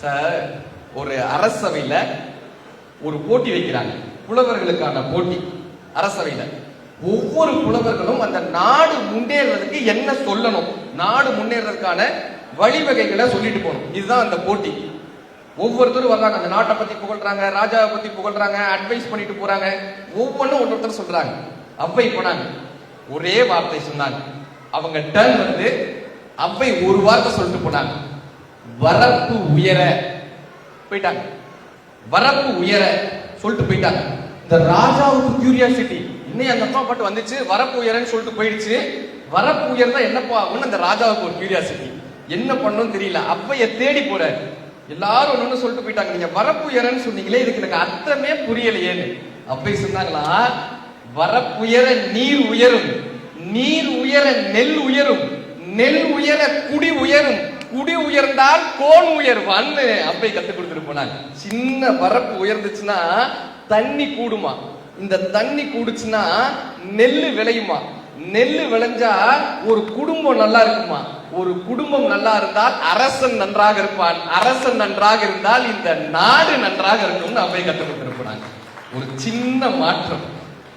Sir, ஒரு அரசவையில ஒரு போட்டி வைக்கிறாங்க, புலவர்களுக்கான போட்டி. அரசவையில ஒவ்வொரு புலவர்களும் அந்த நாடு முன்னேறதுக்கு என்ன சொல்லணும், நாடு முன்னேறதுக்கான வழிவகைகளை சொல்லிட்டு போகணும். இதுதான் அந்த போட்டி. ஒவ்வொருத்தரும் வர்றாங்க, அந்த நாட்டை பத்தி புகழ்றாங்க, ராஜாவை பத்தி புகழ்றாங்க, அட்வைஸ் பண்ணிட்டு போறாங்க. ஒவ்வொன்றும் ஒருத்தர் சொல்றாங்க. அவ்வை போனாங்க, ஒரே வார்த்தை சொன்னாங்க. அவங்க டர்ன் வந்து அவ்வை ஒரு வார்த்தை சொல்லிட்டு போனாங்க, வரப்பு உயர. போயிட்டாங்க, வரப்பு உயர சொல்லிட்டு போயிட்டாங்க. இந்த ராஜாவுக்கு கியூரியாசிட்டி, இன்னும் அந்த அம்மா பாட்டு வந்துச்சு, வரப்பு உயரன்னு சொல்லிட்டு போயிடுச்சு. வரப்பு உயர்ந்தா என்னப்பா ஆகும்னு அந்த ராஜாவுக்கு ஒரு கியூரியாசிட்டி. என்ன பண்ணணும்னு தெரியல, அவ்வைய தேடி போற. எல்லாரும் ஒண்ணு சொல்லிட்டு போயிட்டாங்க, நீங்க வரப்பு உயரன்னு சொன்னீங்களே, இதுக்கு எனக்கு அர்த்தமே புரியலையேன்னு. அவ்வை சொன்னாங்களா, வரப்புயர நீர் உயரும், நீர் உயர நெல் உயரும், நெல் உயர குடி உயரும், குடி உயர்ந்தால் கோன் உயர்வான்னு அவ்வை கத்து கொடுத்துட்டு போனாங்க. சின்ன வரப்பு உயர்ந்துச்சுன்னா தண்ணி கூடுமா, இந்த தண்ணி கூடுச்சுன்னா நெல்லு விளையுமா, நெல்லு விளைஞ்சா ஒரு குடும்பம் நல்லா இருக்குமா, ஒரு குடும்பம் நல்லா இருந்தால் அரசன் நன்றாக இருப்பான், அரசன் நன்றாக இருந்தால் இந்த நாடு நன்றாக இருக்கும்னு அவ்வை கத்து கொடுத்துட்டு போனாங்க. ஒரு சின்ன மாற்றம்.